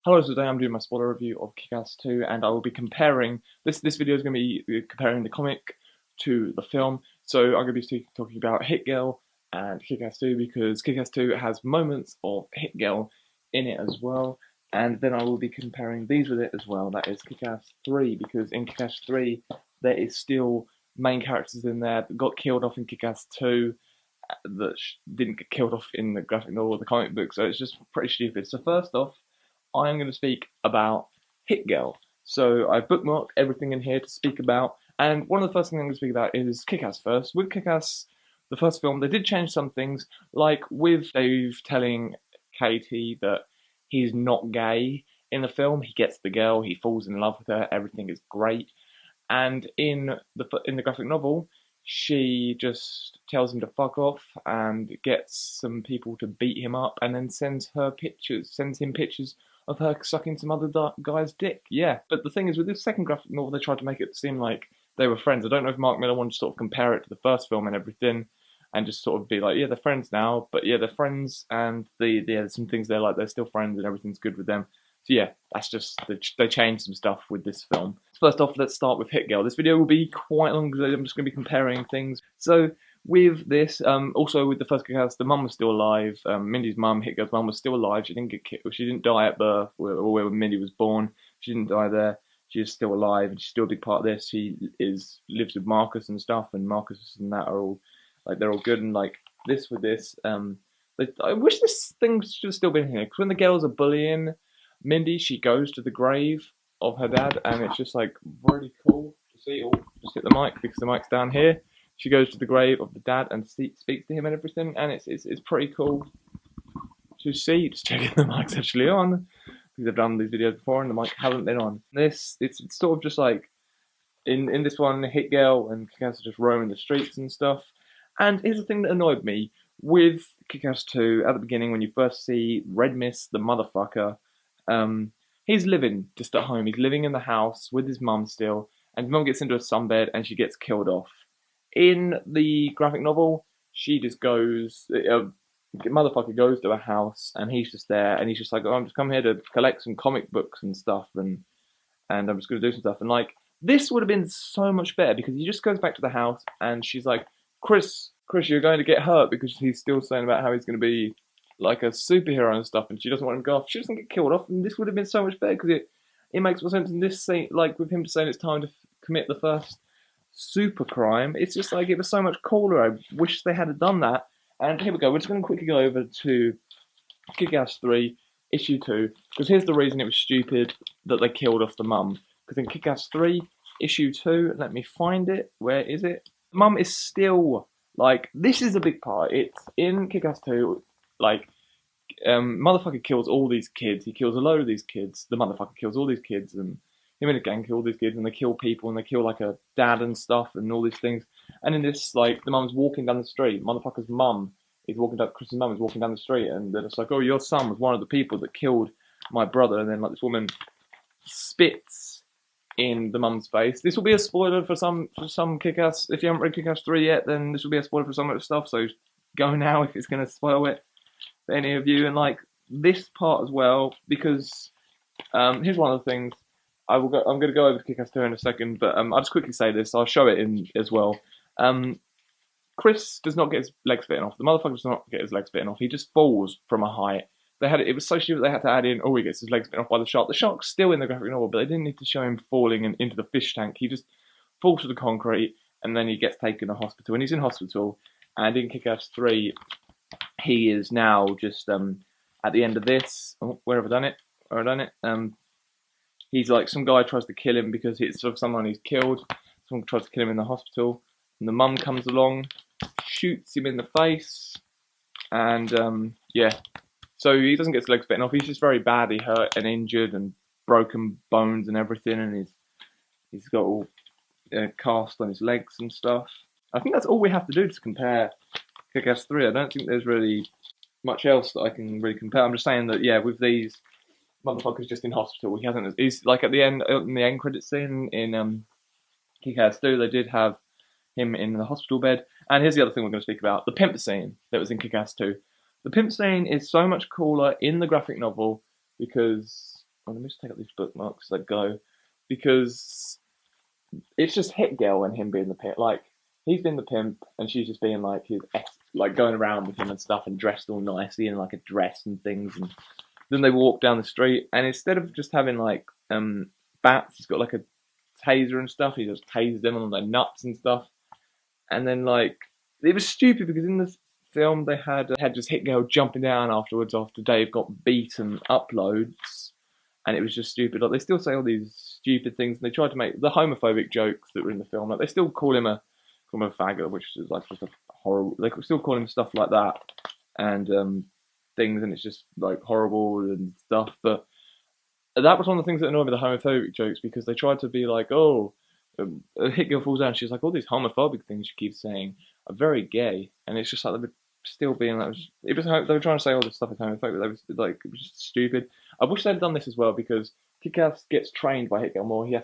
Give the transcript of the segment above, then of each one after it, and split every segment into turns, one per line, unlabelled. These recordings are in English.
Hello, today I'm doing my spoiler review of Kick-Ass 2, and I will be comparing, this video is going to be comparing the comic to the film, so I'm going to be talking about Hit Girl and Kick-Ass 2, because Kick-Ass 2 has moments of Hit Girl in it as well, and then I will be comparing these with it as well, that is Kick-Ass 3, because in Kick-Ass 3 there is still main characters in there that got killed off in Kick-Ass 2, that didn't get killed off in the graphic novel or the comic book, so it's just pretty stupid. So first off, I am going to speak about Hit Girl. So I bookmarked everything in here to speak about, and one of the first things I'm going to speak about is Kick-Ass first. With Kick-Ass, the first film, they did change some things, like with Dave telling Katie that he's not gay in the film. He gets the girl, he falls in love with her, everything is great. And in the graphic novel, she just tells him to fuck off and gets some people to beat him up, and then sends him pictures of her sucking some other guy's dick. Yeah, but the thing is, with this second graphic novel, they tried to make it seem like they were friends. I don't know if Mark Miller wanted to sort of compare it to the first film and everything, and just sort of be like, yeah, they're friends now, but yeah, they're friends, and there's some things they're like, they're still friends, and everything's good with them. So yeah, that's just, they changed some stuff with this film. First off, let's start with Hit Girl. This video will be quite long because I'm just going to be comparing things. So with this, also with the first Kick-Ass, the mum was still alive. Mindy's mum, Hit Girl's mum, was still alive. She didn't get killed. She didn't die at birth, or where Mindy was born. She didn't die there. She's still alive, and she's still a big part of this. She lives with Marcus and stuff, and Marcus and that are all like, they're all good. And like this with this, I wish this thing should have still been here, because when the girls are bullying Mindy, she goes to the grave of her dad, and it's just like really cool to see. Oh, just hit the mic because the mic's down here. She goes to the grave of the dad and speaks to him and everything, and it's pretty cool to see. Just checking the mic's actually on, because I've done these videos before and the mic hasn't been on. This it's sort of just like in this one, Hit Girl and Kick-Ass just roaming the streets and stuff. And here's the thing that annoyed me with Kick-Ass 2 at the beginning, when you first see Red Mist, the motherfucker. He's living just at home. He's living in the house with his mum still, and his mum gets into a sunbed and she gets killed off. In the graphic novel, she just goes, motherfucker goes to a house and he's just there, and he's just like, oh, I'm just come here to collect some comic books and stuff, and I'm just gonna do some stuff. And like, this would have been so much better, because he just goes back to the house and she's like, Chris, you're going to get hurt, because he's still saying about how he's going to be like a superhero and stuff, and she doesn't want him to go off. She doesn't get killed off, and this would have been so much better, because it makes more sense in this scene, like with him saying it's time to commit the first super crime. It's just like, it was so much cooler. I wish they had done that. And here we go. We're just going to quickly go over to Kick-Ass 3, Issue 2, because here's the reason it was stupid that they killed off the mum. Because in Kick-Ass 3, Issue 2, let me find it. Where is it? The mum is still, like, this is a big part. It's in Kick-Ass 2, like, motherfucker kills all these kids. He kills a load of these kids. The motherfucker kills all these kids, and him and a gang kill all these kids, and they kill people, and they kill like a dad and stuff, and all these things. And in this, like, the mum's walking down the street. Motherfucker's mum is walking down. Chris's mum is walking down the street, and they're just like, "Oh, your son was one of the people that killed my brother." And then like this woman spits in the mum's face. This will be a spoiler for some Kick-Ass. If you haven't read Kick-Ass 3 yet, then this will be a spoiler for some of the stuff. So go now if it's going to spoil it for any of you. And like this part as well, because here's one of the things. I'm going to go over to Kick-Ass 2 in a second, but I'll just quickly say this. I'll show it in as well. Chris does not get his legs bitten off. The motherfucker does not get his legs bitten off. He just falls from a height. It was so stupid they had to add in, oh, he gets his legs bitten off by the shark. The shark's still in the graphic novel, but they didn't need to show him falling into the fish tank. He just falls to the concrete, and then he gets taken to hospital. And he's in hospital, and in Kick-Ass 3, he is now just at the end of this. Oh, where have I done it? Where have I done it? He's like, some guy tries to kill him because it's sort of someone he's killed. Someone tries to kill him in the hospital, and the mum comes along, shoots him in the face, and yeah. So he doesn't get his legs bitten off. He's just very badly hurt and injured and broken bones and everything, and he's got all cast on his legs and stuff. I think that's all we have to do to compare Kick-Ass 3. I don't think there's really much else that I can really compare. I'm just saying that, yeah, with these, motherfucker's just in hospital. He's like at the end, in the end credit scene in Kick-Ass 2, they did have him in the hospital bed. And here's the other thing we're going to speak about: the pimp scene that was in Kick-Ass 2. The pimp scene is so much cooler in the graphic novel, because let me just take out these bookmarks as I go, because it's just Hit Girl and him being the pimp. Like, he's been the pimp, and she's just being like like going around with him and stuff, and dressed all nicely in like a dress and things. And then they walk down the street, and instead of just having like bats, he's got like a taser and stuff. He just tases them on their nuts and stuff. And then like it was stupid because in the film they had just Hit Girl jumping down afterwards after Dave got beaten uploads, and it was just stupid. Like they still say all these stupid things, and they tried to make the homophobic jokes that were in the film. Like they still call him a faggot, which is like just a horrible. They still call him stuff like that, and things, and it's just like horrible and stuff. But that was one of the things that annoyed me, the homophobic jokes, because they tried to be like, oh, a Hit Girl falls down. She's like, all these homophobic things you keep saying are very gay, and it's just like they were still being like, it was they were trying to say all this stuff is homophobic. They was like, it was just stupid. I wish they'd done this as well, because Kick-Ass gets trained by Hit Girl more. He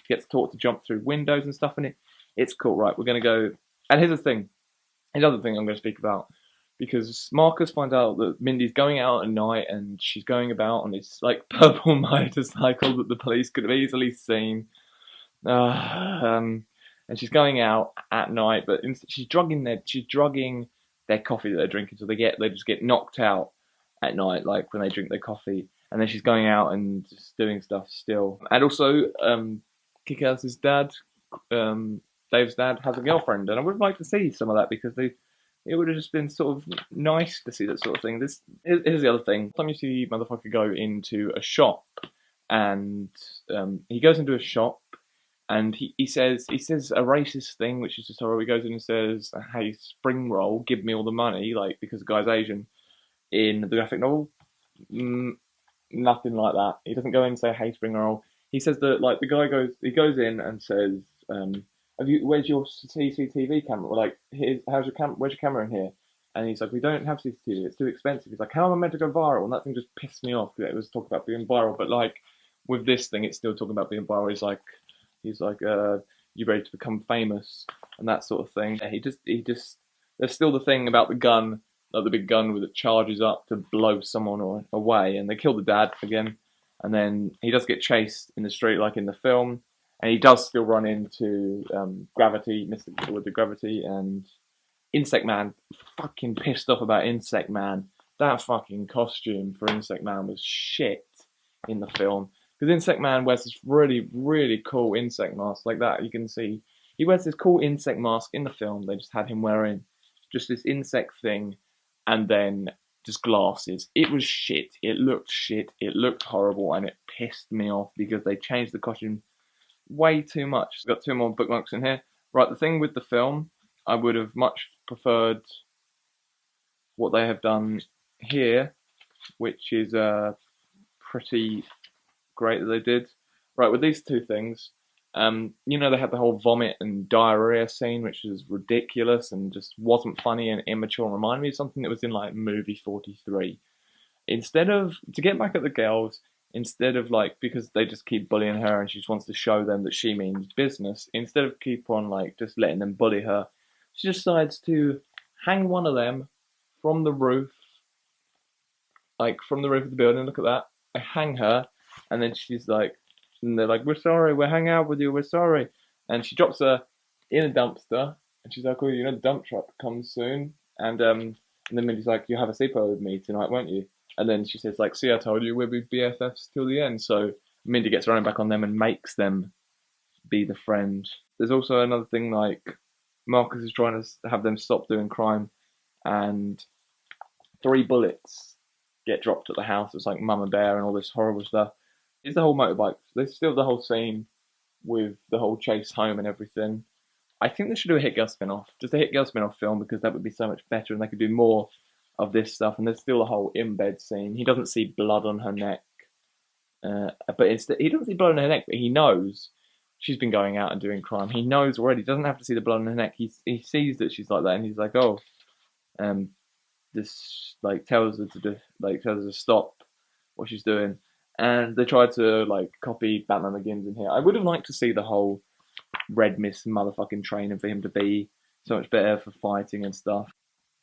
gets taught to jump through windows and stuff, and it's cool. Right, we're gonna go. And here's the thing. Another thing I'm going to speak about, because Marcus finds out that Mindy's going out at night, and she's going about on this like purple motorcycle that the police could have easily seen. And she's going out at night, but she's drugging their coffee that they're drinking, so they just get knocked out at night, like when they drink their coffee, and then she's going out and just doing stuff still. And also, Kick-Ass's dad, Dave's dad, has a girlfriend, and I would like to see some of that, because it would have just been sort of nice to see that sort of thing. Here's the other thing. Sometimes you see motherfucker go into a shop, and he goes into a shop, and he says a racist thing, which is just horrible. He goes in and says, "Hey, spring roll, give me all the money," like because the guy's Asian. In the graphic novel, nothing like that. He doesn't go in and say, "Hey, spring roll." He says that like he goes in and says, where's your CCTV camera? We're like, where's your camera in here? And he's like, we don't have CCTV, it's too expensive. He's like, how am I meant to go viral? And that thing just pissed me off, because it was talking about being viral, but like with this thing, it's still talking about being viral. He's like, you ready to become famous and that sort of thing. He just there's still the thing about the gun, like the big gun with it charges up to blow someone away, and they kill the dad again, and then he does get chased in the street like in the film, and he does still run into Gravity, with the Gravity, and Insect Man. Fucking pissed off about Insect Man. That fucking costume for Insect Man was shit in the film. Because Insect Man wears this really, really cool insect mask like that. You can see he wears this cool insect mask in the film. They just had him wearing just this insect thing, and then just glasses. It was shit. It looked shit. It looked horrible, and it pissed me off because they changed the costume way too much. I've got two more bookmarks in here. Right, the thing with the film, I would have much preferred what they have done here, which is pretty great that they did. Right, with these two things, they had the whole vomit and diarrhea scene, which was ridiculous and just wasn't funny and immature, and reminded me of something that was in like movie 43. To get back at the girls, instead of like, because they just keep bullying her and she just wants to show them that she means business, instead of keep on like just letting them bully her, she decides to hang one of them from the roof, like from the roof of the building. Look at that. I hang her, and then she's like, and they're like, we're sorry, we're hanging out with you, we're sorry. And she drops her in a dumpster, and she's like, oh, the dump truck comes soon. And then Mindy's like, you have a sleepover with me tonight, won't you? And then she says, like, see, I told you we'll be BFFs till the end. So Mindy gets running back on them and makes them be the friend. There's also another thing, like, Marcus is trying to have them stop doing crime, and 3 bullets get dropped at the house. It's like Mama Bear and all this horrible stuff. It's the whole motorbike. There's still the whole scene with the whole chase home and everything. I think they should do a Hit Girl spin-off. Just a Hit Girl spin-off film, because that would be so much better, and they could do more of this stuff. And there's still a whole in-bed scene. He doesn't see blood on her neck. He doesn't see blood on her neck, but he knows she's been going out and doing crime. He knows already. He doesn't have to see the blood on her neck. He sees that she's like that, and he's like, oh, this like tells her to stop what she's doing. And they tried to like copy Batman Begins in here. I would have liked to see the whole Red Mist motherfucking training for him to be so much better for fighting and stuff.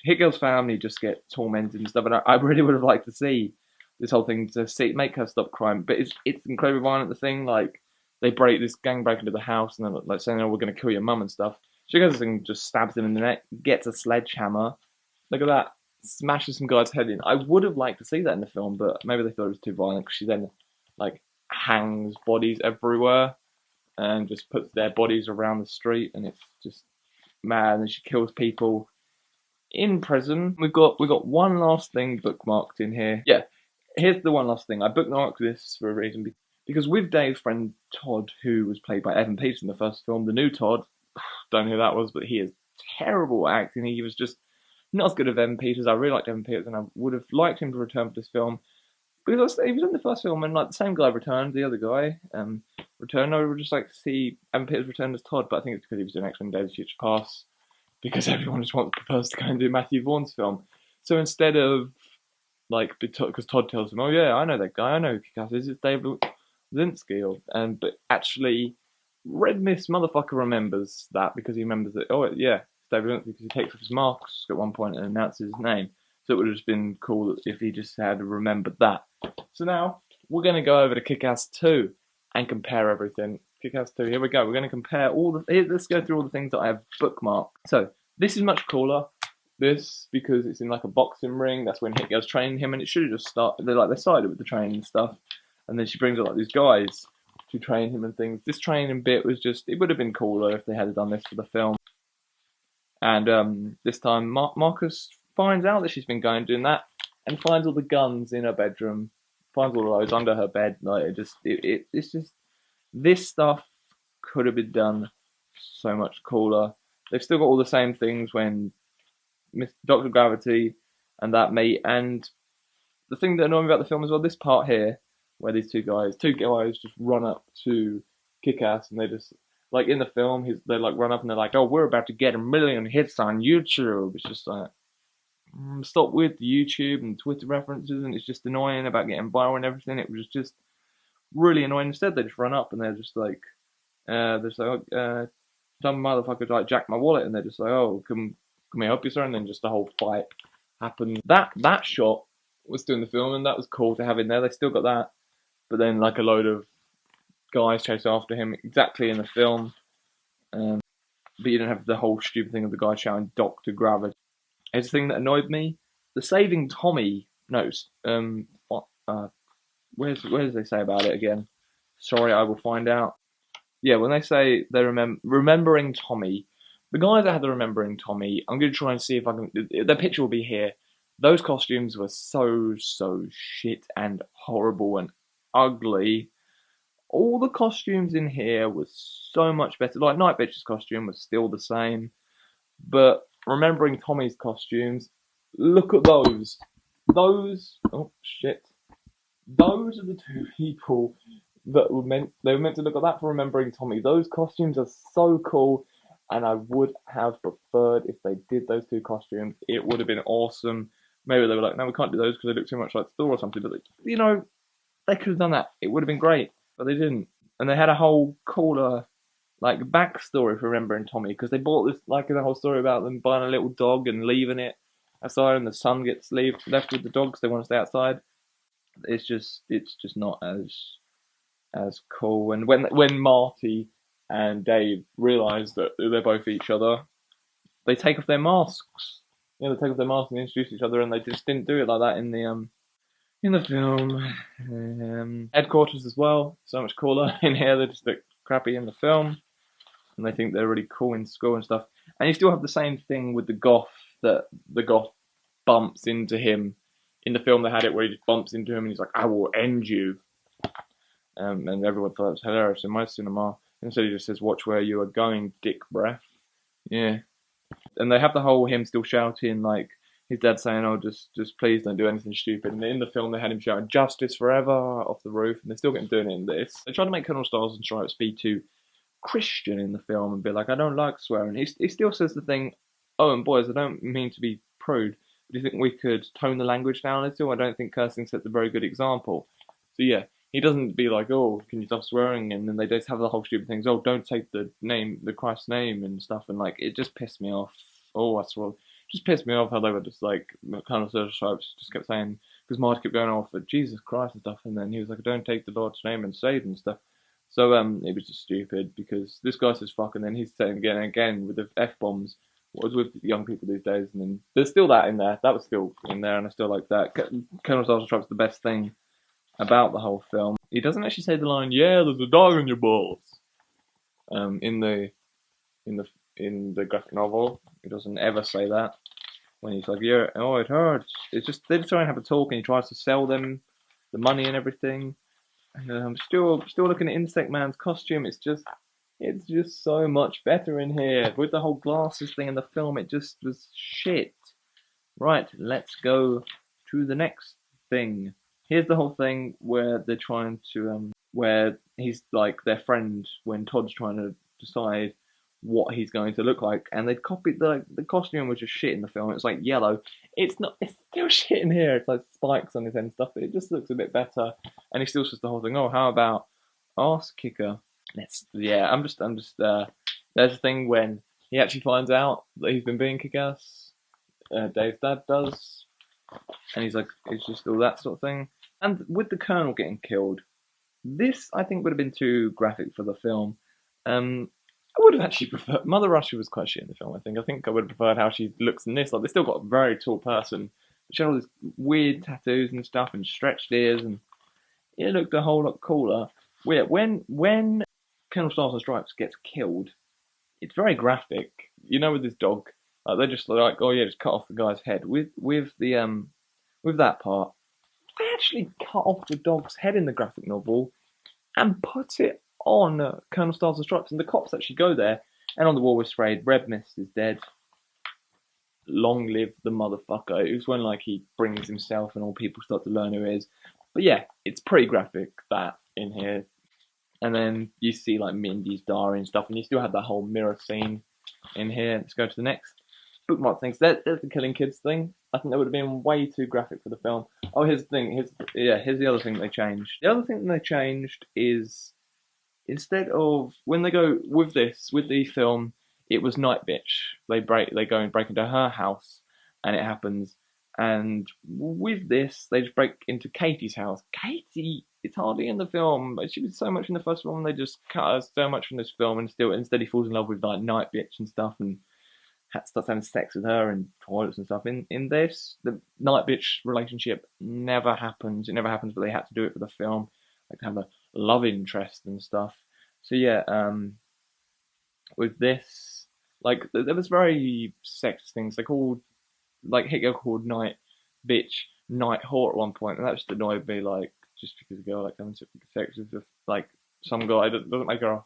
Hit Girl's family just get tormented and stuff, and I really would have liked to see this whole thing to make her stop crying. But it's incredibly violent. The thing, like, this gang break into the house and then like saying, "Oh, we're gonna kill your mum" and stuff. She goes and just stabs him in the neck, gets a sledgehammer. Look at that, smashes some guy's head in. I would have liked to see that in the film, but maybe they thought it was too violent because she then like hangs bodies everywhere and just puts their bodies around the street, and it's just mad. And she kills people in prison. We've got one last thing bookmarked in here. Yeah, here's the one last thing. I bookmarked this for a reason, because with Dave's friend Todd, who was played by Evan Peters in the first film, the new Todd, don't know who that was, but he is terrible at acting. He was just not as good as Evan Peters. I really liked Evan Peters, and I would have liked him to return for this film, because he was in the first film, and like the same guy returned, the other guy returned. I would just like to see Evan Peters return as Todd, but I think it's because he was doing X-Men Days of Future Past, because everyone just prefers to go and do Matthew Vaughn's film. So instead of, like, because Todd tells him, "Oh yeah, I know that guy, I know who Kick-Ass is, it's David Linsky," but actually, Red Mist motherfucker remembers that, because he remembers that, oh yeah, it's David Linsky, because he takes off his mask at one point and announces his name. So it would have just been cool if he just had remembered that. So now, we're going to go over to Kick-Ass 2 and compare everything. Kick-Ass 2, here we go. We're going to compare let's go through all the things that I have bookmarked. So, this is much cooler. This, because it's in like a boxing ring. That's when Hit Girl's training him, and it should have just started. They started with the training and stuff, and then she brings up like these guys to train him and things. This training bit was just, it would have been cooler if they had done this for the film. And this time, Marcus finds out that she's been going doing that, and finds all the guns in her bedroom, finds all those under her bed. Like, it's just, this stuff could have been done so much cooler. They've still got all the same things when Dr. Gravity and that meet. And the thing that annoyed me about the film as well, this part here, where these two guys just run up to Kick-Ass, and they just, like in the film, they like run up and they're like, "Oh, we're about to get 1 million hits on YouTube." It's just like, stop with the YouTube and Twitter references, and it's just annoying about getting viral and everything. It was just really annoying. Instead, they just run up and they're just like, some motherfuckers like jacked my wallet, and they're just like, "Oh, can we help you, sir?" And then just the whole fight happens. That shot was still in the film, and that was cool to have in there. They still got that, but then like a load of guys chase after him exactly in the film, but you don't have the whole stupid thing of the guy shouting "Dr. Gravity." It's the thing that annoyed me. The saving Tommy notes. Where does they say about it again? Sorry, I will find out. Yeah, when they say they're remembering Tommy, the guys that had the remembering Tommy, I'm going to try and see if I can. The picture will be here. Those costumes were so shit and horrible and ugly. All the costumes in here were so much better. Like Night Bitch's costume was still the same, but remembering Tommy's costumes, look at those. Oh shit. Those are the two people that were meant to look at that for remembering Tommy. Those costumes are so cool, and I would have preferred if they did those two costumes. It would have been awesome. Maybe they were like, "No, we can't do those because they look too much like Thor or something." But they could have done that. It would have been great, but they didn't. And they had a whole cooler like backstory for remembering Tommy, because they bought this like a whole story about them buying a little dog and leaving it outside, and the son gets left with the dog because they want to stay outside. It's just not as cool. And when Marty and Dave realise that they're both each other, they take off their masks. They take off their masks and introduce each other, and they just didn't do it like that in the film. Headquarters as well, so much cooler in here. They just look crappy in the film, and they think they're really cool in school and stuff. And you still have the same thing with the goth, that the goth bumps into him. In the film, they had it where he just bumps into him and he's like, "I will end you." And everyone thought it was hilarious in my cinema. Instead, he just says, "Watch where you are going, dick breath." Yeah. And they have the whole him still shouting, like his dad saying, "Oh, just please don't do anything stupid." And in the film, they had him shouting "Justice forever" off the roof, and they still get him doing it in this. They tried to make Colonel Stars and Stripes be too Christian in the film and be like, "I don't like swearing." He still says the thing, "Oh, and boys, I don't mean to be prude. Do you think we could tone the language down a little? I don't think cursing sets a very good example." So yeah, he doesn't be like, "Oh, can you stop swearing?" And then they just have the whole stupid things. "Oh, don't take the Christ's name," and stuff. And like, it just pissed me off. Oh, that's what just pissed me off how they were just like, kind of Stripes just kept saying, because Marge kept going off at Jesus Christ and stuff, and then he was like, "Don't take the Lord's name and save and stuff." So it was just stupid because this guy says fuck, and then he's saying again and again with the f bombs. What was with young people these days, and then there's still that in there. That was still in there, and I still like that. Colonel Starship Strike's the best thing about the whole film. He doesn't actually say the line, "Yeah, there's a dog in your balls," in the in the in the graphic novel. He doesn't ever say that. When he's like, "Yeah, oh, it hurts." It's just they just try and have a talk, and he tries to sell them the money and everything. And I'm still looking at Insect Man's costume. It's just so much better in here with the whole glasses thing in the film. It just was shit. Right, let's go to the next thing. Here's the whole thing where they're trying to where he's like their friend when Todd's trying to decide what he's going to look like, and they'd copied the costume, was just shit in the film. It's like yellow. It's not. It's still shit in here. It's like spikes on his head and stuff, but it just looks a bit better. And he still says the whole thing. Oh, how about ass kicker? I'm just. There's a thing when he actually finds out that he's been being kick-ass. Dave's dad does, and he's like, it's just all that sort of thing. And with the Colonel getting killed, this I think would have been too graphic for the film. I would have actually preferred. Mother Russia was quite shit in the film. I think I would have preferred how she looks in this. Like they still got a very tall person, but she had all these weird tattoos and stuff and stretched ears, and it looked a whole lot cooler. When Colonel Stars and Stripes gets killed, it's very graphic. You know, with this dog, like they're just like, oh yeah, just cut off the guy's head. With that part, they actually cut off the dog's head in the graphic novel and put it on Colonel Stars and Stripes, and the cops actually go there, and on the wall was sprayed, "Red Mist is dead. Long live the motherfucker." It was when like he brings himself and all people start to learn who he is. But yeah, it's pretty graphic that in here. And then you see like Mindy's diary and stuff, and you still have that whole mirror scene in here. Let's go to the next bookmark things. There's the killing kids thing. I think that would have been way too graphic for the film. Oh, here's the thing. Here's the other thing they changed. The other thing they changed is instead of when they go with the film, it was Night Bitch. They go and break into her house, and it happens. And with this, they just break into Katie's house. Katie, it's hardly in the film. She was so much in the first film. They just cut her so much from this film, and instead he falls in love with like Night Bitch and stuff, and starts having sex with her in toilets and stuff. In this, the Night Bitch relationship never happens. It never happens, but they had to do it for the film, like to have a love interest and stuff. So yeah, with this, like there was very sexist things. They called like Hit Girl called Night Bitch Night Whore at one point, and that just annoyed me. Like just because a girl like having sex with like some guy doesn't make her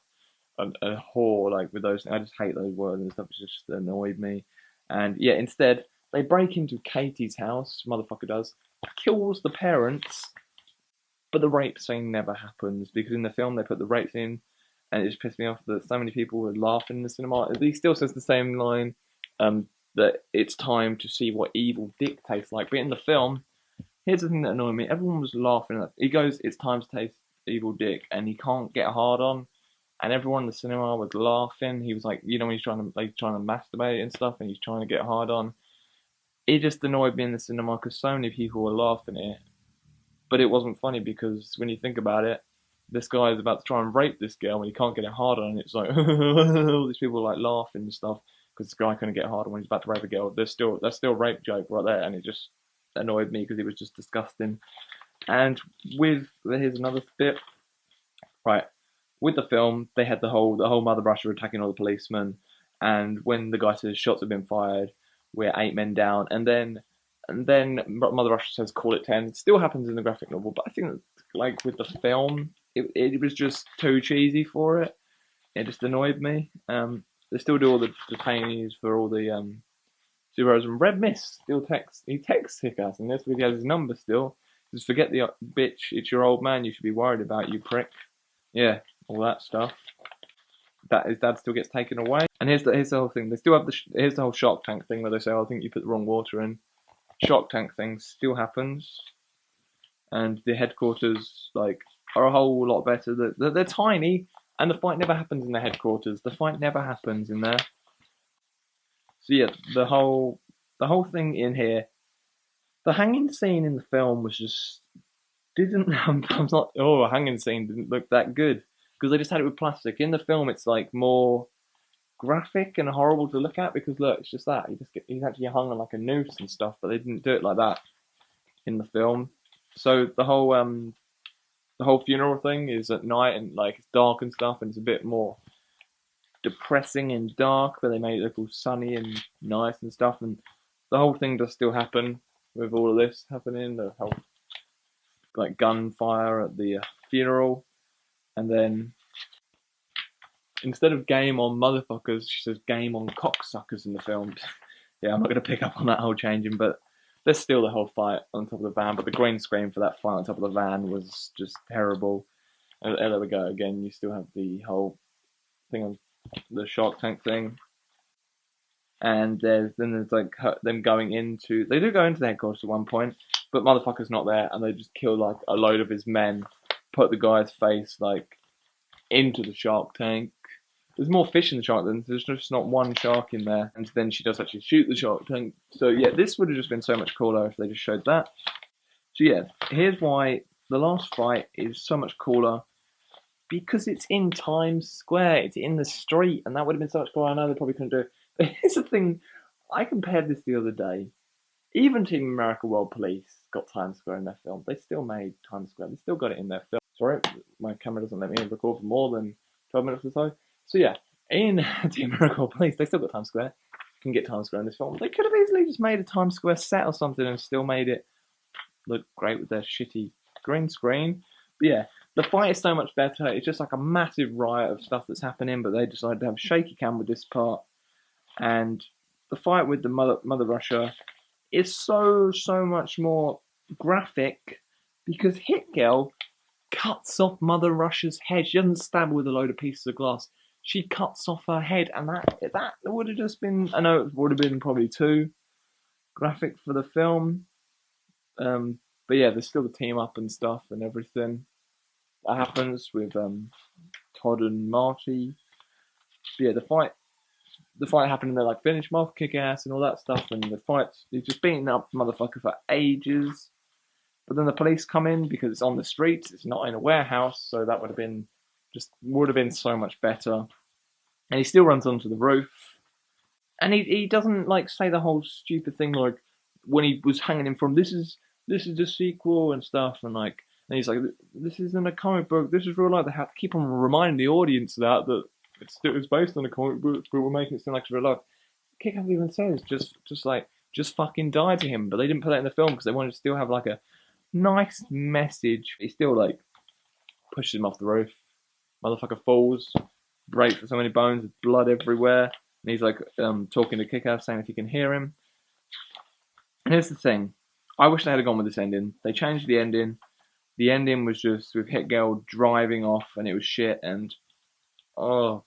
a whore, like with those things. I just hate those words and stuff. It just annoyed me. And yeah, instead they break into Katie's house. Motherfucker does, kills the parents, but the rape scene never happens because in the film they put the rape scene, and it just pissed me off that so many people were laughing in the cinema. He still says the same line, that it's time to see what evil dick tastes like. But in the film, here's the thing that annoyed me: everyone was laughing. He goes, "It's time to taste evil dick," and he can't get hard on. And everyone in the cinema was laughing. He was like, you know, when he's trying to masturbate and stuff, and he's trying to get hard on. It just annoyed me in the cinema because so many people were laughing at it, but it wasn't funny because when you think about it, this guy is about to try and rape this girl and he can't get it hard on. And it's like all these people like laughing and stuff because this guy couldn't get hard on when he's about to rape a girl. That's still a rape joke right there, and it just annoyed me because it was just disgusting. And here's another bit, right? With the film, they had the whole Mother Russia attacking all the policemen, and when the guy says shots have been fired, we're 8 men down, and then Mother Russia says call it 10. It still happens in the graphic novel, but I think like with the film, it was just too cheesy for it. It just annoyed me. They still do all the detainees for all the zeros, and Red Mist still texts Hickas, and this because he has his number still. Just forget the bitch. It's your old man. You should be worried about, you prick. Yeah, all that stuff. That his dad still gets taken away. And here's the whole thing. They still have here's the whole Shark Tank thing where they say, oh, I think you put the wrong water in. Shark Tank thing still happens, and the headquarters like are a whole lot better. They're tiny, and the fight never happens in the headquarters. The fight never happens in there. So yeah, the whole thing in here, The hanging scene in the film was just didn't. I'm not. Oh, a hanging scene didn't look that good because they just had it with plastic. In the film, it's like more graphic and horrible to look at because look, it's just that he's actually hung on like a noose and stuff, but they didn't do it like that in the film. So the whole funeral thing is at night and like it's dark and stuff, and it's a bit more depressing and dark, but they made it look all sunny and nice and stuff, and the whole thing does still happen with all of this happening, the whole like gunfire at the funeral, and then instead of game on motherfuckers, she says game on cocksuckers in the film. Yeah, I'm not going to pick up on that whole changing, but there's still the whole fight on top of the van, but the green screen for that fight on top of the van was just terrible. And there we go again, you still have the whole thing on the shark tank thing. And there's like them going into, they do go into the headquarters at one point, but motherfucker's not there, and they just kill like a load of his men, put the guy's face like into the shark tank. There's more fish in the shark than there's just not one shark in there, and then she does actually shoot the shark tank. So yeah, this would have just been so much cooler if they just showed that. So yeah, here's why the last fight is so much cooler. Because it's in Times Square, it's in the street, and that would have been so much cooler. I know they probably couldn't do it. But here's the thing, I compared this the other day. Even Team America World Police got Times Square in their film. They still made Times Square. They still got it in their film. Sorry, my camera doesn't let me record for more than 12 minutes or so. So yeah, in Team America World Police, they still got Times Square. You can get Times Square in this film. They could have easily just made a Times Square set or something and still made it look great with their shitty green screen. But yeah, the fight is so much better. It's just like a massive riot of stuff that's happening, but they decided to have a shaky cam with this part. And the fight with the Mother Russia is so much more graphic because Hit Girl cuts off Mother Russia's head. She doesn't stab her with a load of pieces of glass. She cuts off her head, and that would have just been, I know it would have been probably too graphic for the film. But yeah, there's still the team up and stuff and everything that happens with Todd and Marty. But yeah, the fight happened and they're like finish him off, kick ass and all that stuff, and the fight he's just beating up the motherfucker for ages. But then the police come in because it's on the streets, it's not in a warehouse, so that would have been so much better. And he still runs onto the roof. And he doesn't like say the whole stupid thing like when he was hanging him from this is the sequel and stuff, and like, and he's like, this isn't a comic book, this is real life. They have to keep on reminding the audience that it's based on a comic book, but we're making it seem like it's real life. Kick-Ass even says just fucking die to him, but they didn't put that in the film because they wanted to still have like a nice message. He still like pushes him off the roof. Motherfucker falls, breaks so many bones, blood everywhere, and he's like talking to Kick-Ass, saying if he can hear him. And here's the thing. I wish they had gone with this ending. They changed the ending. The ending was just with Hit Girl driving off, and it was shit. And oh,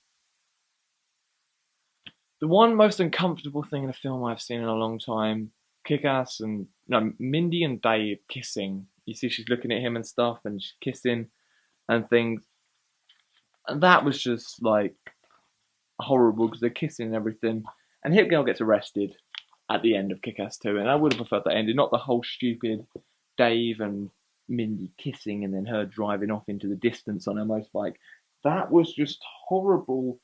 the one most uncomfortable thing in a film I've seen in a long time: Kick-Ass and no, Mindy and Dave kissing. You see, she's looking at him and stuff, and she's kissing and things. And that was just like horrible because they're kissing and everything. And Hit Girl gets arrested at the end of Kick-Ass 2, and I would have preferred that ending, not the whole stupid Dave and Mindy kissing and then her driving off into the distance on her motorbike. That was just horrible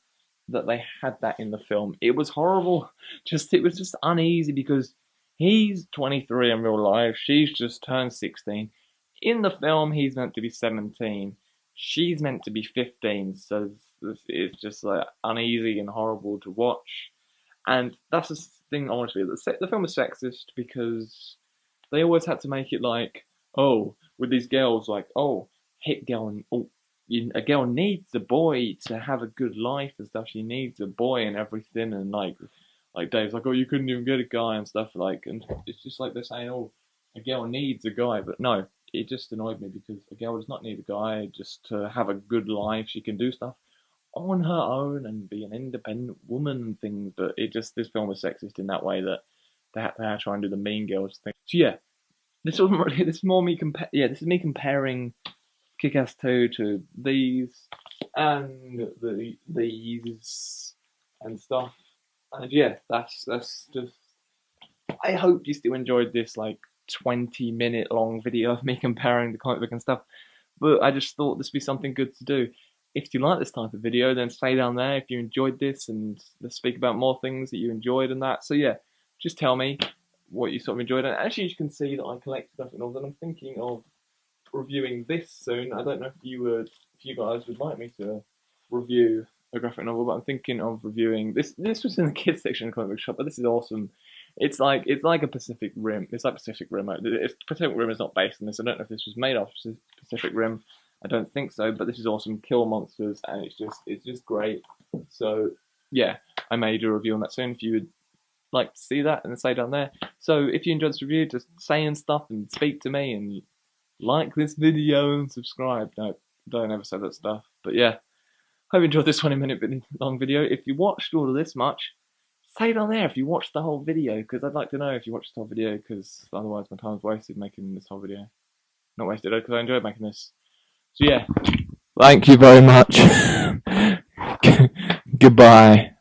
that they had that in the film. It was horrible. It was just uneasy because he's 23 in real life. She's just turned 16. In the film, he's meant to be 17. She's meant to be 15. So it's just like uneasy and horrible to watch. And that's the thing, honestly. The film is sexist because they always had to make it like, oh, with these girls, like, oh, Hit Girl, and oh, a girl needs a boy to have a good life and stuff. She needs a boy and everything, and like Dave's like, oh, you couldn't even get a guy and stuff, like, and it's just like they're saying, oh, a girl needs a guy, but no, it just annoyed me because a girl does not need a guy just to have a good life. She can do stuff on her own and be an independent woman and things, but this film was sexist in that way that they had to try and do the mean girls thing. So yeah, this is me comparing Kick-Ass 2 to these and these and stuff. And yeah, that's just. I hope you still enjoyed this like 20-minute long video of me comparing the comic book and stuff. But I just thought this would be something good to do. If you like this type of video, then say down there if you enjoyed this, and let's speak about more things that you enjoyed and that. So yeah, just tell me what you sort of enjoyed. And actually, you can see that I collect graphic novels, and I'm thinking of reviewing this soon. I don't know if you guys would like me to review a graphic novel, but I'm thinking of reviewing this. This was in the kids section of the comic book shop, but this is awesome. It's like a Pacific Rim. It's like Pacific Rim. If Pacific Rim is not based on this, I don't know if this was made off Pacific Rim. I don't think so, but this is awesome. Kill monsters, and it's just great. So yeah, I may do a review on that soon. If you would like to see that, and say down there. So if you enjoyed this review, just saying stuff and speak to me, and like this video and subscribe. No, don't ever say that stuff. But yeah, hope you enjoyed this 20-minute long video. If you watched all of this much, say down there if you watched the whole video, because I'd like to know if you watched the whole video, because otherwise my time's wasted making this whole video. Not wasted, because I enjoyed making this. So yeah, thank you very much. Goodbye.